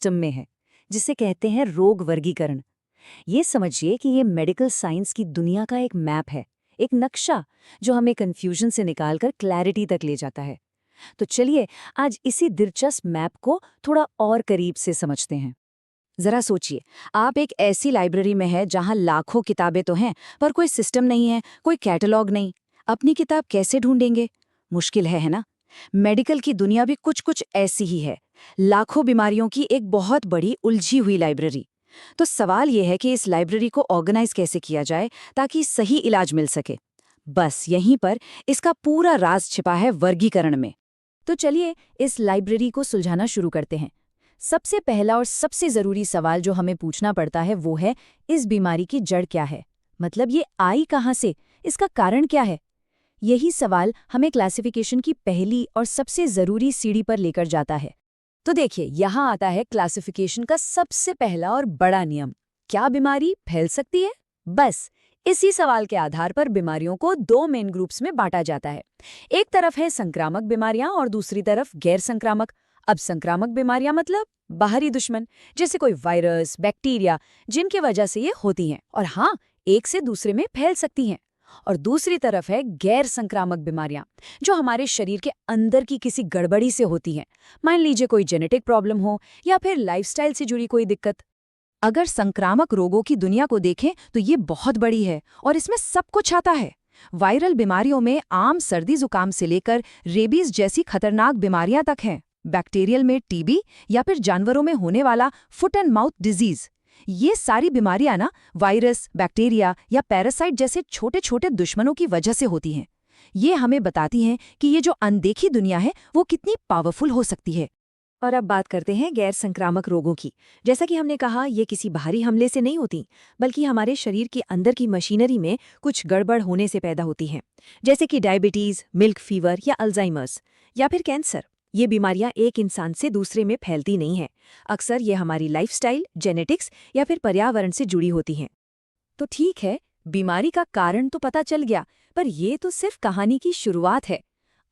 System में है, जिसे कहते हैं रोग वर्गीकरण। ये समझिए कि ये मेडिकल साइंस की दुनिया का एक मैप है, एक नक्शा जो हमें कंफ्यूजन से निकालकर क्लैरिटी तक ले जाता है। तो चलिए आज इसी दिलचस्प मैप को थोड़ा और करीब से समझते हैं। जरा सोचिए, आप एक ऐसी लाइब्रेरी में हैं जहां लाखों किताबें तो हैं, पर कोई सिस्टम नहीं है, कोई कैटलॉग नहीं। अपनी किताब कैसे ढूंढेंगे? मुश्किल है ना? मेडिकल की दुनिया भी कुछ कुछ ऐसी ही है। लाखों बीमारियों की एक बहुत बड़ी उलझी हुई लाइब्रेरी। तो सवाल यह है कि इस लाइब्रेरी को ऑर्गेनाइज कैसे किया जाए ताकि सही इलाज मिल सके। बस यहीं पर इसका पूरा राज छिपा है, वर्गीकरण में। तो चलिए इस लाइब्रेरी को सुलझाना शुरू करते हैं। सबसे पहला और सबसे जरूरी सवाल जो हमें पूछना पड़ता है वो है, इस बीमारी की जड़ क्या है? मतलब ये आई कहाँ से, इसका कारण क्या है? यही सवाल हमें क्लासिफिकेशन की पहली और सबसे जरूरी सीढ़ी पर लेकर जाता है। तो देखिए, यहाँ आता है क्लासिफिकेशन का सबसे पहला और बड़ा नियम। क्या बीमारी फैल सकती है? बस इसी सवाल के आधार पर बीमारियों को दो मेन ग्रुप्स में बांटा जाता है। एक तरफ है संक्रामक बीमारियां और दूसरी तरफ गैर संक्रामक। अब संक्रामक बीमारियां मतलब बाहरी दुश्मन, जैसे कोई वायरस, बैक्टीरिया, जिनकी वजह से ये होती हैं और हाँ, एक से दूसरे में फैल सकती हैं। और दूसरी तरफ है गैर संक्रामक बीमारियां, जो हमारे शरीर के अंदर की किसी गड़बड़ी से होती हैं। मान लीजिए कोई जेनेटिक प्रॉब्लम हो या फिर लाइफस्टाइल से जुड़ी कोई दिक्कत। अगर संक्रामक रोगों की दुनिया को देखें तो ये बहुत बड़ी है और इसमें सब कुछ आता है। वायरल बीमारियों में आम सर्दी जुकाम से लेकर रेबीज जैसी खतरनाक बीमारियां तक हैं। बैक्टीरियल में टीबी या फिर जानवरों में होने वाला फुट एंड माउथ डिजीज। ये सारी बीमारियां ना वायरस, बैक्टीरिया या पैरासाइट जैसे छोटे छोटे दुश्मनों की वजह से होती हैं। ये हमें बताती हैं कि ये जो अनदेखी दुनिया है वो कितनी पावरफुल हो सकती है। और अब बात करते हैं गैर संक्रामक रोगों की। जैसा कि हमने कहा, ये किसी बाहरी हमले से नहीं होती, बल्कि हमारे शरीर के अंदर की मशीनरी में कुछ गड़बड़ होने से पैदा होती हैं। जैसे कि डायबिटीज, मिल्क फीवर या अल्जाइमर्स या फिर कैंसर। ये बीमारियां एक इंसान से दूसरे में फैलती नहीं हैं। अक्सर ये हमारी लाइफस्टाइल, जेनेटिक्स या फिर पर्यावरण से जुड़ी होती हैं। तो ठीक है, बीमारी का कारण तो पता चल गया, पर ये तो सिर्फ कहानी की शुरुआत है।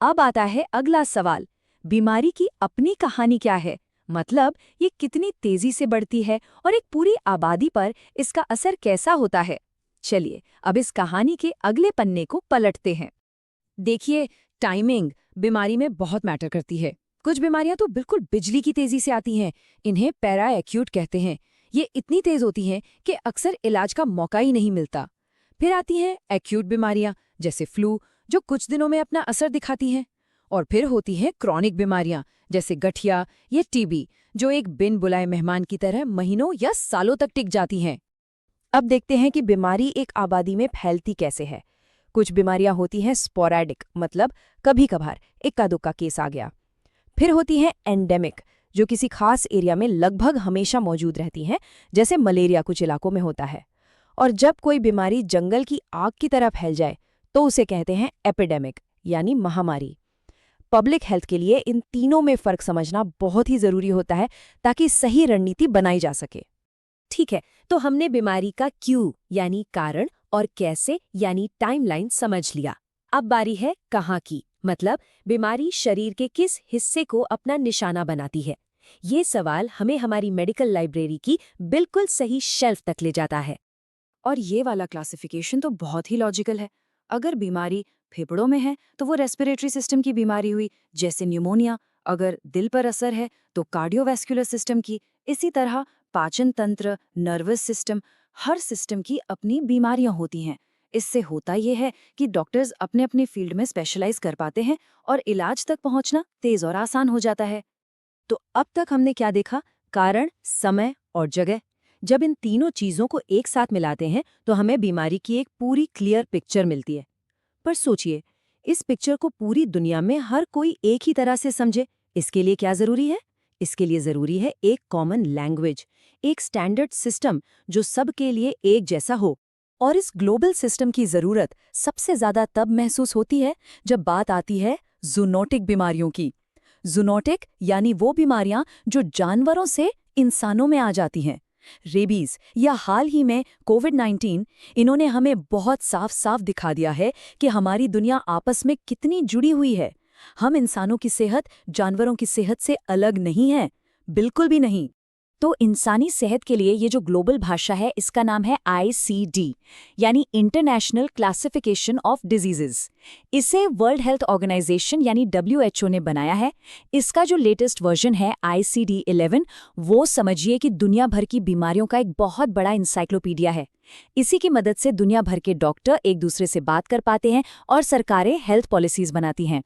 अब आता है अगला सवाल, बीमारी की अपनी कहानी क्या है? मतलब ये कितनी तेजी से बढ़ती है और एक पूरी आबादी पर इसका असर कैसा होता है? चलिए अब इस कहानी के अगले पन्ने को पलटते हैं। देखिए, टाइमिंग बीमारी में बहुत मैटर करती है। कुछ बीमारियां तो बिल्कुल बिजली की तेजी से आती हैं। इन्हें पैरा एक्यूट कहते हैं। ये इतनी तेज होती हैं कि अक्सर इलाज का मौका ही नहीं मिलता। फिर आती हैं एक्यूट बीमारियां जैसे फ्लू, जो कुछ दिनों में अपना असर दिखाती हैं। और फिर होती हैं क्रॉनिक बीमारियां जैसे गठिया या टीबी, जो एक बिन बुलाए मेहमान की तरह महीनों या सालों तक टिक जाती हैं। अब देखते हैं कि बीमारी एक आबादी में फैलती कैसे है। कुछ बीमारियां होती हैं स्पोरैडिक, मतलब कभी कभार इक्का दुक्का केस आ गया। फिर होती हैं एंडेमिक, जो किसी खास एरिया में लगभग हमेशा मौजूद रहती हैं, जैसे मलेरिया कुछ इलाकों में होता है। और जब कोई बीमारी जंगल की आग की तरह फैल जाए तो उसे कहते हैं एपिडेमिक, यानी महामारी। पब्लिक हेल्थ के लिए इन तीनों में फर्क समझना बहुत ही जरूरी होता है, ताकि सही रणनीति बनाई जा सके। ठीक है, तो हमने बीमारी का क्यों यानी कारण और कैसे यानी टाइमलाइन समझ लिया। अब बारी है कहाँ की, मतलब बीमारी शरीर के किस हिस्से को अपना निशाना बनाती है। ये सवाल हमें हमारी मेडिकल लाइब्रेरी की बिल्कुल सही शेल्फ तक ले जाता है। और ये वाला क्लासिफिकेशन तो बहुत ही लॉजिकल है। अगर बीमारी फेफड़ों में है तो वो रेस्पिरेटरी सिस्टम की बीमारी हुई, जैसे न्यूमोनिया। अगर दिल पर असर है तो कार्डियोवैस्कुलर सिस्टम की। इसी तरह पाचन तंत्र, नर्वस सिस्टम, हर सिस्टम की अपनी बीमारियां होती हैं। इससे होता यह है कि डॉक्टर्स अपने अपने फील्ड में स्पेशलाइज कर पाते हैं और इलाज तक पहुंचना तेज और आसान हो जाता है। तो अब तक हमने क्या देखा? कारण, समय और जगह। जब इन तीनों चीजों को एक साथ मिलाते हैं तो हमें बीमारी की एक पूरी क्लियर पिक्चर मिलती है। पर सोचिए, इस पिक्चर को पूरी दुनिया में हर कोई एक ही तरह से समझे, इसके लिए क्या जरूरी है? इसके लिए जरूरी है एक कॉमन लैंग्वेज, एक स्टैंडर्ड सिस्टम जो सबके लिए एक जैसा हो। और इस ग्लोबल सिस्टम की जरूरत सबसे ज्यादा तब महसूस होती है जब बात आती है जूनोटिक बीमारियों की। जूनोटिक यानी वो बीमारियां जो जानवरों से इंसानों में आ जाती हैं। रेबीज या हाल ही में कोविड-19, इन्होंने हमें बहुत साफ साफ दिखा दिया है कि हमारी दुनिया आपस में कितनी जुड़ी हुई है। हम इंसानों की सेहत जानवरों की सेहत से अलग नहीं है, बिल्कुल भी नहीं। तो इंसानी सेहत के लिए ये जो ग्लोबल भाषा है इसका नाम है ICD, यानी इंटरनेशनल क्लासिफिकेशन ऑफ डिजीजेस। इसे वर्ल्ड हेल्थ ऑर्गेनाइजेशन यानी WHO ने बनाया है। इसका जो लेटेस्ट वर्जन है ICD-11, वो समझिए कि दुनिया भर की बीमारियों का एक बहुत बड़ा इंसाइक्लोपीडिया है। इसी की मदद से दुनिया भर के डॉक्टर एक दूसरे से बात कर पाते हैं और सरकारें हेल्थ पॉलिसीज बनाती हैं।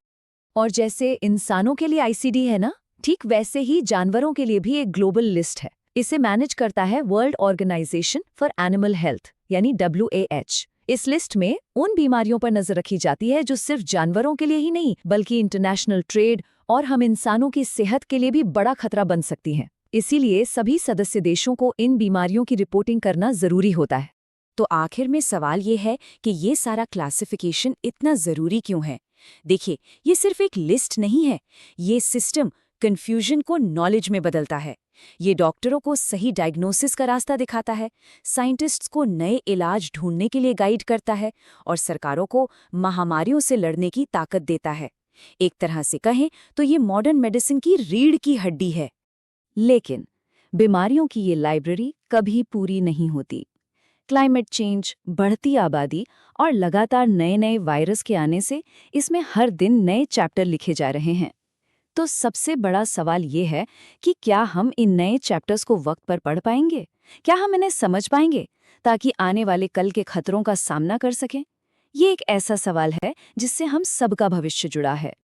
और जैसे इंसानों के लिए ICD है ना, ठीक वैसे ही जानवरों के लिए भी एक ग्लोबल लिस्ट है। इसे मैनेज करता है World Organisation for Animal Health यानी WAH। इस लिस्ट में उन बीमारियों पर नजर रखी जाती है जो सिर्फ जानवरों के लिए ही नहीं बल्कि इंटरनेशनल ट्रेड और हम इंसानों की सेहत के लिए भी बड़ा खतरा बन सकती हैं। इसीलिए सभी सदस्य देशों को इन बीमारियों की रिपोर्टिंग करना जरूरी होता है। तो आखिर में सवाल ये है कि ये सारा क्लासिफिकेशन इतना ज़रूरी क्यों है? देखिए, ये सिर्फ एक लिस्ट नहीं है, ये सिस्टम कन्फ्यूजन को नॉलेज में बदलता है। ये डॉक्टरों को सही डायग्नोसिस का रास्ता दिखाता है, साइंटिस्ट्स को नए इलाज ढूंढने के लिए गाइड करता है और सरकारों को महामारियों से लड़ने की ताकत देता है। एक तरह से कहें तो ये मॉडर्न मेडिसिन की रीढ़ की हड्डी है। लेकिन बीमारियों की ये लाइब्रेरी कभी पूरी नहीं होती। क्लाइमेट चेंज, बढ़ती आबादी और लगातार नए नए वायरस के आने से इसमें हर दिन नए चैप्टर लिखे जा रहे हैं। तो सबसे बड़ा सवाल ये है कि क्या हम इन नए चैप्टर्स को वक्त पर पढ़ पाएंगे? क्या हम इन्हें समझ पाएंगे ताकि आने वाले कल के खतरों का सामना कर सकें? ये एक ऐसा सवाल है जिससे हम सबका भविष्य जुड़ा है।